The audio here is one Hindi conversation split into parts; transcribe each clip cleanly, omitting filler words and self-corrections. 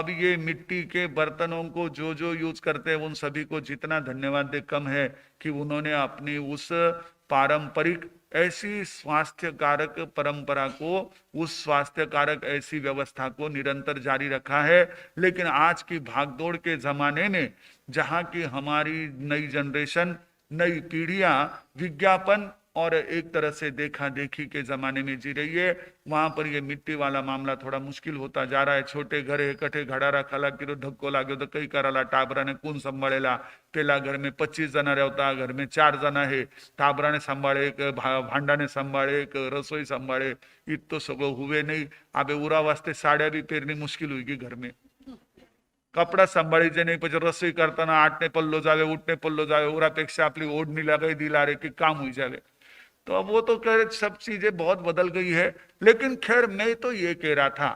अब ये मिट्टी के बर्तनों को जो जो यूज करते हैं उन सभी को जितना धन्यवाद दे कम है कि उन्होंने अपनी उस पारंपरिक ऐसी स्वास्थ्य कारक परंपरा को, उस स्वास्थ्य कारक ऐसी व्यवस्था को निरंतर जारी रखा है। लेकिन आज की भागदौड़ के जमाने में जहां की हमारी नई जनरेशन, नई पीढ़ियां विज्ञापन और एक तरह से देखा देखी के जमाने में जी रही है, वहां पर ये मिट्टी वाला मामला थोड़ा मुश्किल होता जा रहा है। छोटे घर एकठे घड़ा रखा कि धक्को लाग्यो तो कई कराला टाबरा ने कौन संभाळेला। पेला घर में 25 जना रहता, घर में 4 जना है, टाबरा ने संभाळे, एक भांडा ने संभाळे, एक रसोई संभाळे, इत तो सगळं हुए नहीं। आबे उरा वास्ते साड्या भी पेरनी मुश्किल हुई घर में, कपडा सांभाळीचे नाही, પછી રસોઈ કરતાना આઠને પલ્લો જાવે, ઉઠને પલ્લો જાવે, ઓરાपेक्षा आपली ओढ़नी लगाई दिला रे कि काम हुई जावे। तो अब वो तो कह रहे सब चीजें बहुत बदल गई है। लेकिन खैर मैं तो ये कह रहा था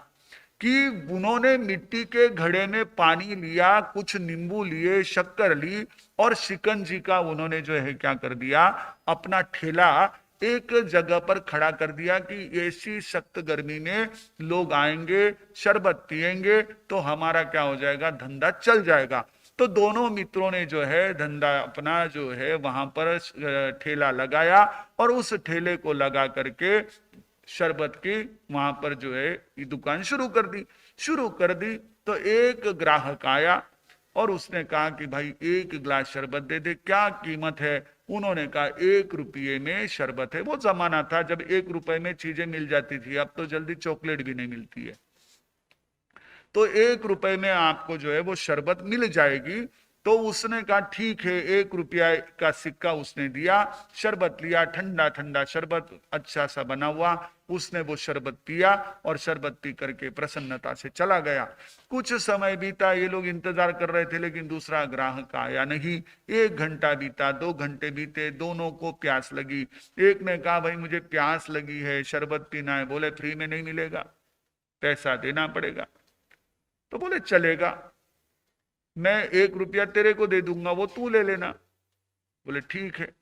कि उन्होंने मिट्टी के घड़े में पानी लिया, कुछ नींबू लिए, शक्कर ली और शिकंजी का उन्होंने जो है क्या कर दिया, अपना ठेला एक जगह पर खड़ा कर दिया कि ऐसी सख्त गर्मी में लोग आएंगे, शरबत पिएंगे तो हमारा क्या हो जाएगा, धंधा चल जाएगा। तो दोनों मित्रों ने जो है धंधा अपना जो है वहां पर ठेला लगाया और उस ठेले को लगा करके शरबत की वहां पर जो है ये दुकान शुरू कर दी। तो एक ग्राहक आया और उसने कहा कि भाई 1 गिलास शरबत दे दे, क्या कीमत है? उन्होंने कहा 1 रुपये में शरबत है। वो जमाना था जब 1 रुपए में चीजें मिल जाती थी, अब तो जल्दी चॉकलेट भी नहीं मिलती है। तो 1 रुपए में आपको जो है वो शरबत मिल जाएगी। तो उसने कहा ठीक है, 1 रुपया का सिक्का उसने दिया, शरबत लिया, ठंडा ठंडा शरबत अच्छा सा बना हुआ, उसने वो शरबत पिया और शरबत पी करके प्रसन्नता से चला गया। कुछ समय बीता, ये लोग इंतजार कर रहे थे लेकिन दूसरा ग्राहक आया नहीं। 1 घंटा बीता, 2 घंटे बीते, दोनों को प्यास लगी। एक ने कहा भाई मुझे प्यास लगी है, शरबत पीना है। बोले फ्री में नहीं मिलेगा, पैसा देना पड़ेगा। तो बोले चलेगा, मैं 1 रुपया तेरे को दे दूंगा, वो तू ले लेना। बोले ठीक है।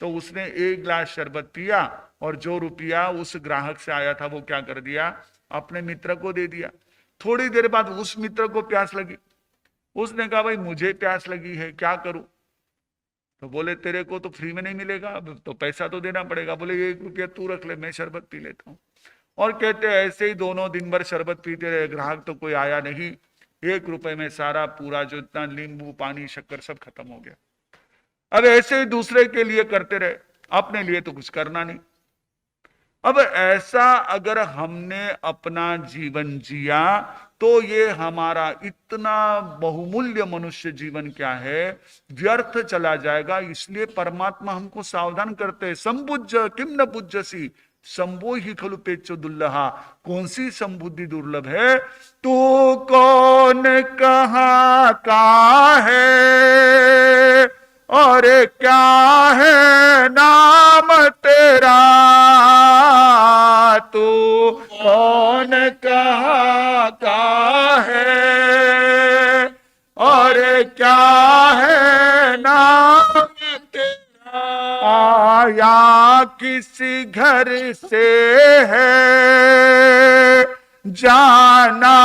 तो उसने 1 गिलास शरबत पिया और जो रुपया उस ग्राहक से आया था वो क्या कर दिया, अपने मित्र को दे दिया। थोड़ी देर बाद उस मित्र को प्यास लगी, उसने कहा भाई मुझे प्यास लगी है, क्या करूं? तो बोले तेरे को तो फ्री में नहीं मिलेगा, तो पैसा तो देना पड़ेगा। बोले 1 रुपया तू रख ले, मैं शरबत पी लेता हूं। और कहते ऐसे ही दोनों दिन भर शरबत पीते रहे, ग्राहक तो कोई आया नहीं। 1 रुपए में सारा पूरा जो इतना नींबू पानी शक्कर सब खत्म हो गया। अब ऐसे ही दूसरे के लिए करते रहे, अपने लिए तो कुछ करना नहीं। अब ऐसा अगर हमने अपना जीवन जिया तो ये हमारा इतना बहुमूल्य मनुष्य जीवन क्या है, व्यर्थ चला जाएगा। इसलिए परमात्मा हमको सावधान करते हैं, संबुज्ज किम न पूज्यसी संबो ही खलु पेचो दुल्लहा। कौन सी संबुद्धि दुर्लभ है? तू कौन कहां का है और क्या है नाम तेरा? तू कौन कहां का है और क्या है नाम तेरा? आया किसी घर से है, जाना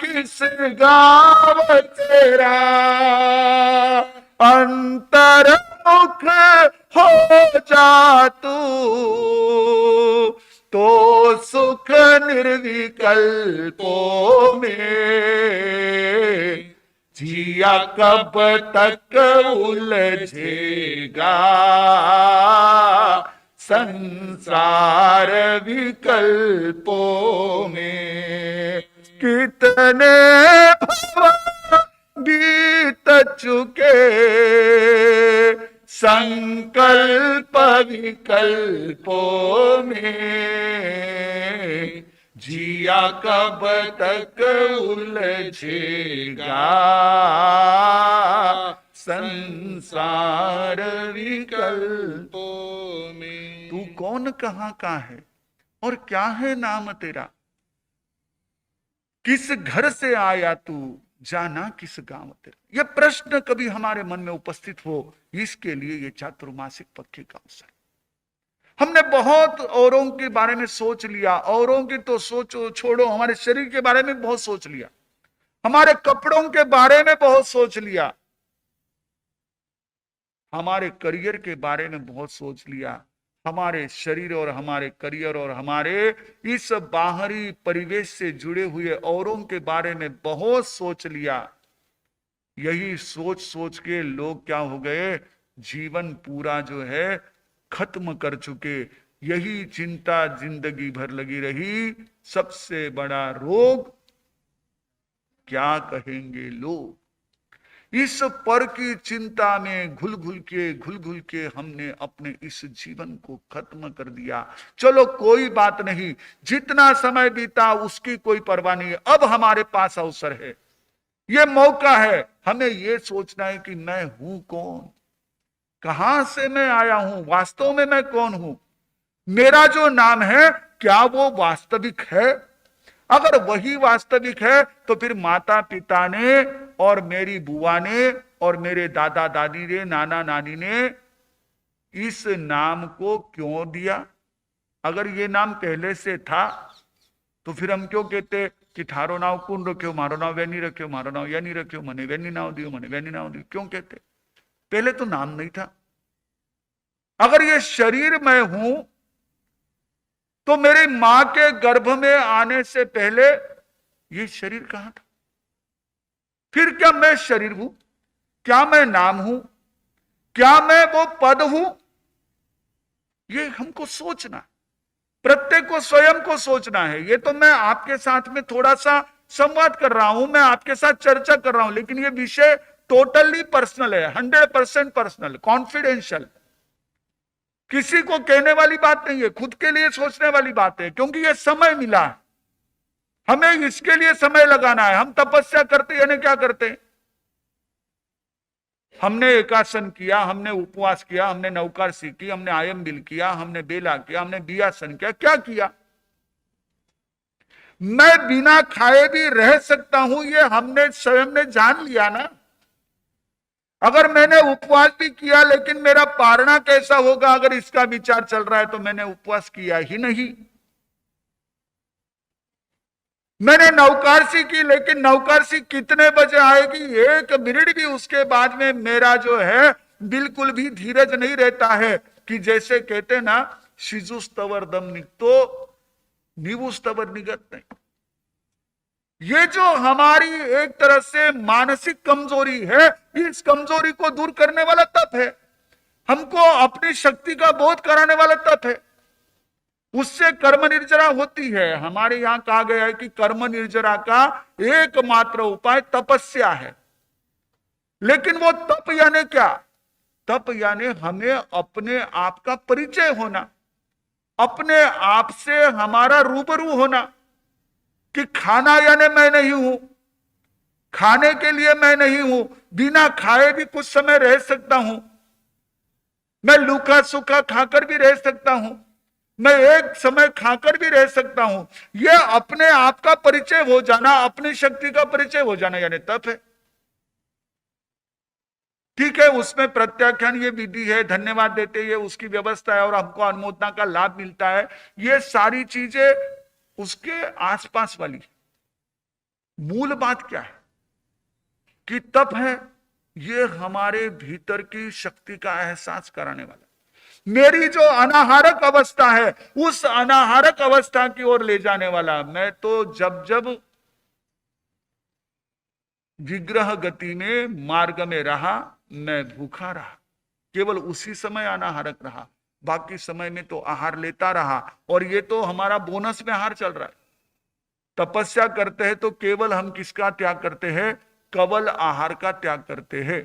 किस गांव तेरा? अंतर्मुख हो जा तू तो सुख निर्विकल्पों में जिया कब तक उलझेगा संसार विकल्पों में। कितने बीत चुके संकल्प विकल्पों में, जिया कब तक उलझेगा संसार विकल्पों में। तू कौन कहां का है और क्या है नाम तेरा? किस घर से आया तू, जाना किस गांव तेरा? यह प्रश्न कभी हमारे मन में उपस्थित हो, इसके लिए ये चातुर्मासिक पक्के का अवसर। हमने बहुत औरों के बारे में सोच लिया, औरों की तो सोचो छोड़ो, हमारे शरीर के बारे में बहुत सोच लिया। हमारे कपड़ों के बारे में बहुत सोच लिया, हमारे करियर के बारे में बहुत सोच लिया, हमारे शरीर और हमारे करियर और हमारे इस बाहरी परिवेश से जुड़े हुए औरों के बारे में बहुत सोच लिया। यही सोच सोच के लोग क्या हो गए, जीवन पूरा जो है खत्म कर चुके। यही चिंता जिंदगी भर लगी रही, सबसे बड़ा रोग क्या कहेंगे लोग। इस पर की चिंता में घुल घुल के हमने अपने इस जीवन को खत्म कर दिया। चलो कोई बात नहीं, जितना समय बीता उसकी कोई परवाह नहीं है। अब हमारे पास अवसर है, ये मौका है, हमें ये सोचना है कि मैं हूं कौन, कहां से मैं आया हूं, वास्तव में मैं कौन हूं, मेरा जो नाम है क्या वो वास्तविक है। अगर वही वास्तविक है तो फिर माता पिता ने और मेरी बुआ ने और मेरे दादा दादी ने, नाना नानी ने इस नाम को क्यों दिया। अगर ये नाम पहले से था तो फिर हम क्यों कहते कि थारो नाव कौन रखियो, मारो नाव वे नहीं रखियो, मारो नाव या नहीं रखियो, मने वे नहीं नाव दियो, मने वे नहीं नाव दियो, क्यों कहते। पहले तो नाम नहीं था। अगर ये शरीर मैं हूं तो मेरी मां के गर्भ में आने से पहले ये शरीर कहां था। फिर क्या मैं शरीर हूं, क्या मैं नाम हूं, क्या मैं वो पद हूं, ये हमको सोचना, प्रत्येक को स्वयं को सोचना है। ये तो मैं आपके साथ में थोड़ा सा संवाद कर रहा हूं, मैं आपके साथ चर्चा कर रहा हूं, लेकिन ये विषय टोटली पर्सनल है, 100% पर्सनल, कॉन्फिडेंशियल, किसी को कहने वाली बात नहीं है, खुद के लिए सोचने वाली बात है। क्योंकि ये समय मिला है, हमें इसके लिए समय लगाना है। हम तपस्या करते यानी क्या करते, हमने एकासन किया, हमने उपवास किया, हमने नौकार सीखी, हमने आयम बिल किया, हमने बेला किया, हमने बियासन किया, क्या किया। मैं बिना खाए भी रह सकता हूं, ये हमने स्वयं ने जान लिया ना। अगर मैंने उपवास भी किया लेकिन मेरा पारना कैसा होगा अगर इसका विचार चल रहा है तो मैंने उपवास किया ही नहीं। मैंने नौकारसी की लेकिन नौकारसी कितने बजे आएगी, 1 मिनट भी उसके बाद में मेरा जो है बिल्कुल भी धीरज नहीं रहता है। कि जैसे कहते ना, शिजुस्तवर दम निकतो निवुस्तवर निगत नहीं। ये जो हमारी एक तरह से मानसिक कमजोरी है, इस कमजोरी को दूर करने वाला तप है, हमको अपनी शक्ति का बोध कराने वाला तप है। उससे कर्म निर्जरा होती है। हमारे यहां कहा गया है कि कर्म निर्जरा का एकमात्र उपाय तपस्या है। लेकिन वो तप यानी क्या, तप यानी हमें अपने आप का परिचय होना, अपने आप से हमारा रूबरू होना। कि खाना यानी मैं नहीं हूं, खाने के लिए मैं नहीं हूं, बिना खाए भी कुछ समय रह सकता हूं, मैं लूखा सूखा खाकर भी रह सकता हूं, मैं एक समय खाकर भी रह सकता हूं। यह अपने आप का परिचय हो जाना, अपनी शक्ति का परिचय हो जाना यानी तप है। ठीक है, उसमें प्रत्याख्यान ये विधि है, धन्यवाद देते ये उसकी व्यवस्था है और हमको अनुमोदना का लाभ मिलता है। ये सारी चीजें उसके आसपास वाली। मूल बात क्या है कि तप है ये हमारे भीतर की शक्ति का एहसास कराने वाला। मेरी जो अनाहारक अवस्था है उस अनाहारक अवस्था की ओर ले जाने वाला। मैं तो जब जब विग्रह गति में मार्ग में रहा, मैं भूखा रहा, केवल उसी समय अनाहारक रहा, बाकी समय में तो आहार लेता रहा। और ये तो हमारा बोनस में आहार चल रहा है। तपस्या करते हैं तो केवल हम किसका त्याग करते हैं, कवल आहार का त्याग करते हैं।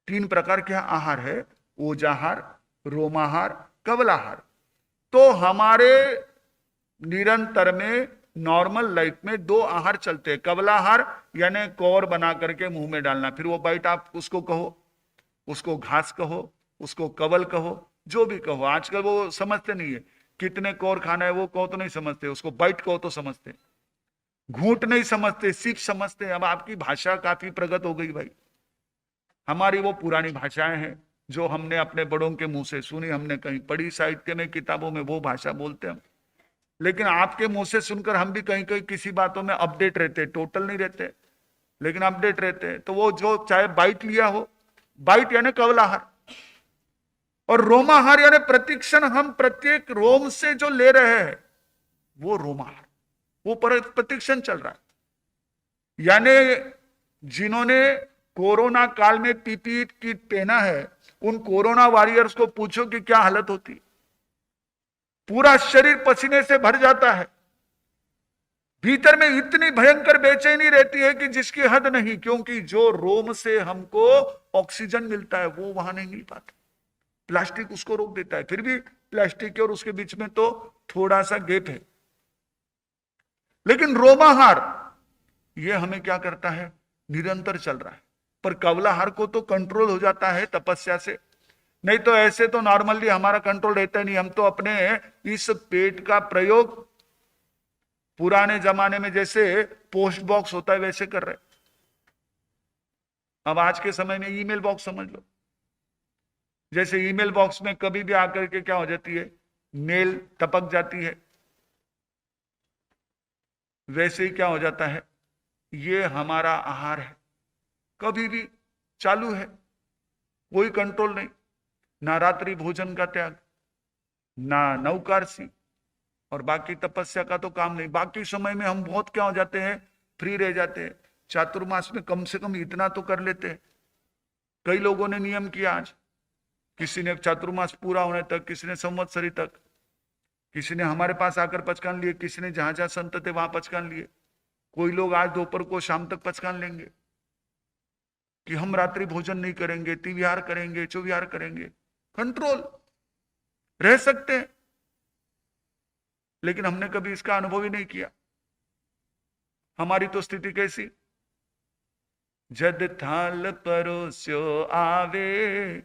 3 प्रकार के आहार है, ओजाहार, रोमाहार, कवलाहार। तो हमारे निरंतर में नॉर्मल लाइफ में 2 आहार चलते हैं। कवलाहार यानी कौर बना करके मुंह में डालना, फिर वो बाइट आप उसको कहो, उसको घास कहो, उसको कवल कहो, जो भी कहो। आजकल वो समझते नहीं है, कितने कौर खाना है वो कहो तो नहीं समझते, उसको बाइट कहो तो समझते, घूंट नहीं समझते, सिप समझते। अब आपकी भाषा काफी प्रगत हो गई भाई। हमारी वो पुरानी भाषाएं हैं जो हमने अपने बड़ों के मुंह से सुनी, हमने कहीं पढ़ी, साहित्य में, किताबों में, वो भाषा बोलते हम। लेकिन आपके मुंह से सुनकर हम भी कहीं कहीं किसी बातों में अपडेट रहते, टोटल नहीं रहते लेकिन अपडेट रहते हैं। तो वो जो चाहे बाइट लिया हो, बाइट यानी कवलाहार, और रोमाहार यानी प्रतिक्षण हम प्रत्येक रोम से जो ले रहे हैं वो रोमाहार, वो प्रतिक्षण चल रहा है। यानी जिन्होंने कोरोना काल में पीपीई किट पहना है, उन कोरोना वॉरियर्स को पूछो कि क्या हालत होती, पूरा शरीर पसीने से भर जाता है, भीतर में इतनी भयंकर बेचैनी रहती है कि जिसकी हद नहीं, क्योंकि जो रोम से हमको ऑक्सीजन मिलता है वो वहां नहीं मिल पाता, प्लास्टिक उसको रोक देता है। फिर भी प्लास्टिक के और उसके बीच में तो थोड़ा सा गैप है, लेकिन रोमाहार ये हमें क्या करता है, निरंतर चल रहा है। पर कवलाहार को तो कंट्रोल हो जाता है तपस्या से, नहीं तो ऐसे तो नॉर्मली हमारा कंट्रोल रहता नहीं। हम तो अपने इस पेट का प्रयोग पुराने जमाने में जैसे पोस्ट बॉक्स होता है वैसे कर रहे, अब आज के समय में ईमेल बॉक्स समझ लो। जैसे ईमेल बॉक्स में कभी भी आकर के क्या हो जाती है, मेल टपक जाती है, वैसे ही क्या हो जाता है, ये हमारा आहार है, कभी भी चालू है, कोई कंट्रोल नहीं, ना रात्रि भोजन का त्याग, ना नौकारसी, और बाकी तपस्या का तो काम नहीं। बाकी समय में हम बहुत क्या हो जाते हैं, फ्री रह जाते हैं। चातुर्मास में कम से कम इतना तो कर लेते हैं। कई लोगों ने नियम किया, आज किसी ने चातुर्मास पूरा होने तक, किसी ने संवत्सरी तक, किसी ने हमारे पास आकर पचकान लिए, किसी ने जहां जहां संत थे वहां पचकान लिए, कोई लोग आज दोपहर को शाम तक पचकान लेंगे कि हम रात्रि भोजन नहीं करेंगे, तिविहार करेंगे, चौविहार करेंगे। कंट्रोल रह सकते हैं, लेकिन हमने कभी इसका अनुभव ही नहीं किया। हमारी तो स्थिति कैसी, जद थाल परोस्यो आवे,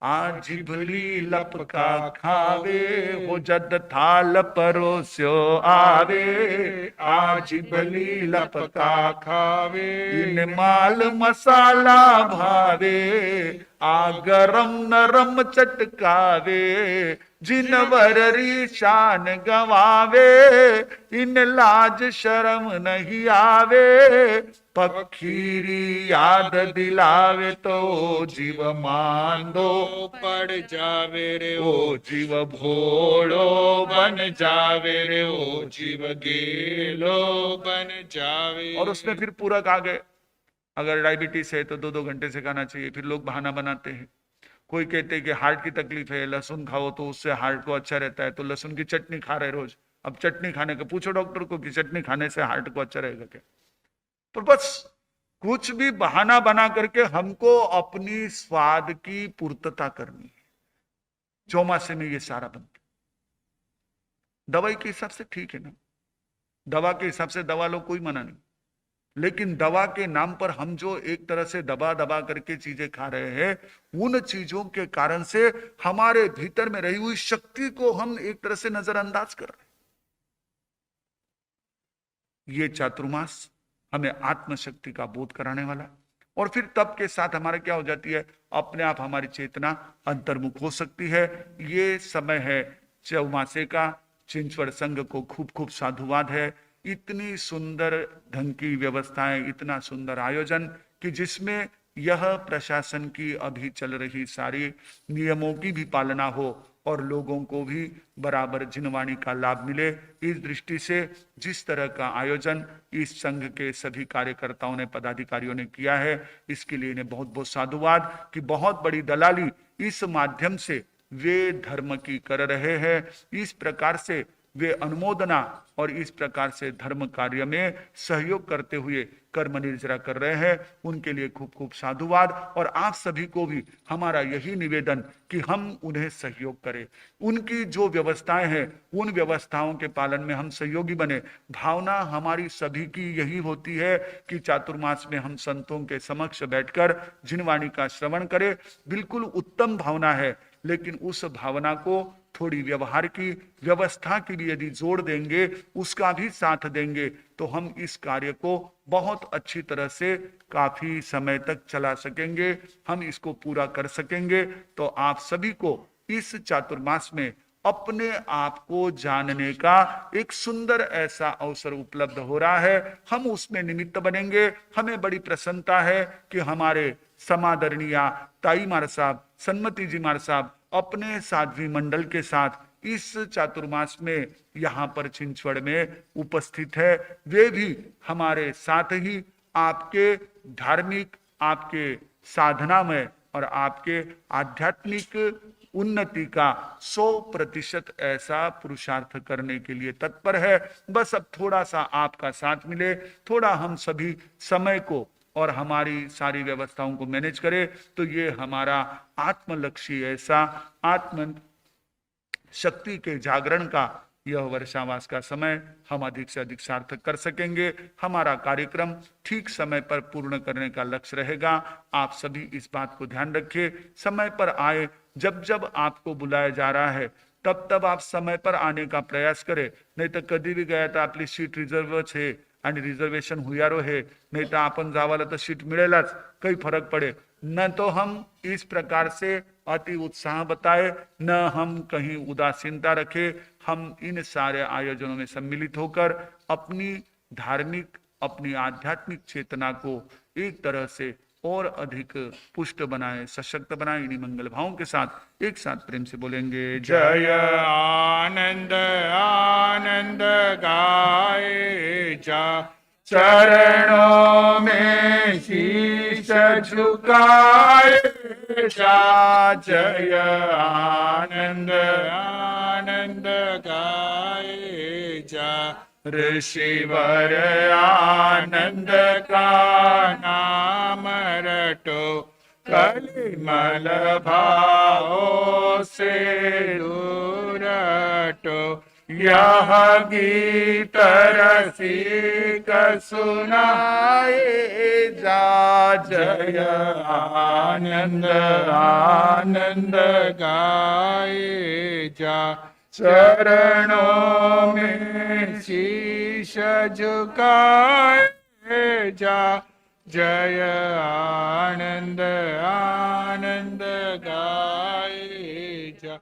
आज भली लपका खावे, हो जद थाल परोस्यो आवे, आज भली लपका खावे, इन माल मसाला भावे, आ गरम नरम चटकावे, जिन वररी शान गवावे, इन लाज शर्म नहीं आवे, पखीरी याद दिलावे तो जीव मांदो पड़ जावे रे, ओ जीव भोड़ो बन जावे रे, ओ जीव गेलो बन जावे। और उसमें फिर पूरक आ गए, अगर डायबिटीज है तो 2-2 घंटे से खाना चाहिए। फिर लोग बहाना बनाते हैं, कोई कहते हैं कि हार्ट की तकलीफ है, लहसुन खाओ तो उससे हार्ट को अच्छा रहता है, तो लहसुन की चटनी खा रहे रोज। अब चटनी खाने का पूछो डॉक्टर को कि चटनी खाने से हार्ट को अच्छा रहेगा क्या। तो बस कुछ भी बहाना बना करके हमको अपनी स्वाद की पूर्तता करनी है। चौमासे में ये सारा बनता, दवाई के हिसाब से ठीक है ना, दवा के हिसाब से दवा लो, कोई मना नहीं, लेकिन दवा के नाम पर हम जो एक तरह से दबा दबा करके चीजें खा रहे हैं, उन चीजों के कारण से हमारे भीतर में रही हुई शक्ति को हम एक तरह से नजरअंदाज कर रहे हैं। ये चातुर्मास हमें आत्मशक्ति का बोध कराने वाला, और फिर तप के साथ हमारे क्या हो जाती है, अपने आप हमारी चेतना अंतर्मुख हो सकती है। ये समय है चौमासे का। चिंचवड़ संघ को खूब खूब साधुवाद है, इतनी सुंदर ढंग की व्यवस्थाएं, इतना सुंदर आयोजन कि जिसमें यह प्रशासन की अभी चल रही सारी नियमों की भी पालना हो और लोगों को भी बराबर जिनवाणी का लाभ मिले। इस दृष्टि से जिस तरह का आयोजन इस संघ के सभी कार्यकर्ताओं ने, पदाधिकारियों ने किया है, इसके लिए इन्हें बहुत बहुत साधुवाद कि बहुत बड़ी दलाली इस माध्यम से वे धर्म की कर रहे हैं। इस प्रकार से वे अनुमोदना और इस प्रकार से धर्म कार्य में सहयोग करते हुए कर्म निर्जरा कर रहे हैं, उनके लिए खूब खूब साधुवाद। और आप सभी को भी हमारा यही निवेदन कि हम उन्हें सहयोग करें, उनकी जो व्यवस्थाएं हैं उन व्यवस्थाओं के पालन में हम सहयोगी बने। भावना हमारी सभी की यही होती है कि चातुर्मास में हम संतों के समक्ष बैठकर जिनवाणी का श्रवण करें, बिल्कुल उत्तम भावना है, लेकिन उस भावना को थोड़ी व्यवहार की व्यवस्था की भी यदि जोड़ देंगे, उसका भी साथ देंगे, तो हम इस कार्य को बहुत अच्छी तरह से काफी समय तक चला सकेंगे, हम इसको पूरा कर सकेंगे। तो आप सभी को इस चातुर्मास में अपने आप को जानने का एक सुंदर ऐसा अवसर उपलब्ध हो रहा है। हम उसमें निमित्त बनेंगे। हमें बड़ी प्रसन्नता है कि हमारे समादरणीय ताई मार साहब, सन्मति जी मार साहब अपने साध्वी मंडल के साथ इस चातुर्मास में यहाँ पर छिंदवाड़ा में उपस्थित है। वे भी हमारे साथ ही आपके धार्मिक, आपके साधना में और आपके आध्यात्मिक उन्नति का 100% ऐसा पुरुषार्थ करने के लिए तत्पर है। बस अब थोड़ा सा आपका साथ मिले, थोड़ा हम सभी समय को और हमारी सारी व्यवस्थाओं को मैनेज करें, तो ये हमारा आत्मलक्षी ऐसा आत्म शक्ति के जागरण का यह वर्षावास का समय हम अधिक से अधिक सार्थक कर सकेंगे। हमारा कार्यक्रम ठीक समय पर पूर्ण करने का लक्ष्य रहेगा। आप सभी इस बात को ध्यान रखिए, समय पर आए। जब जब आपको बुलाया जा रहा है तब तब आप समय पर आने का प्रयास करें, नहीं तर कधी बी गया तर आपली सीट रिझर्वच आहे आणि रिझर्वेशन हुयारो है, नहीं तो आपण जावाला तर सीट मिळेलच, काही फरक पड़े न। तो हम इस प्रकार से अति उत्साह बताए, न हम कहीं उदासीनता रखे। हम इन सारे आयोजनों में सम्मिलित होकर अपनी धार्मिक, अपनी आध्यात्मिक चेतना को एक तरह से और अधिक पुष्ट बनाए, सशक्त बनाए। इन्हीं मंगल भावों के साथ एक साथ प्रेम से बोलेंगे जय आनंद आनंद गाए जा, चरणों में शीश झुकाए जा। जय आनंद आनंद गाए जा, ऋषिवर आनंद का नाम रटो, कलिमल भावों से दूर हटो। यह गीत रसिक सुनाए जा, जय आनंद आनंद गाए जा। चरणों में शीश झुकाए जा, जय आनंद आनंद गाए जा।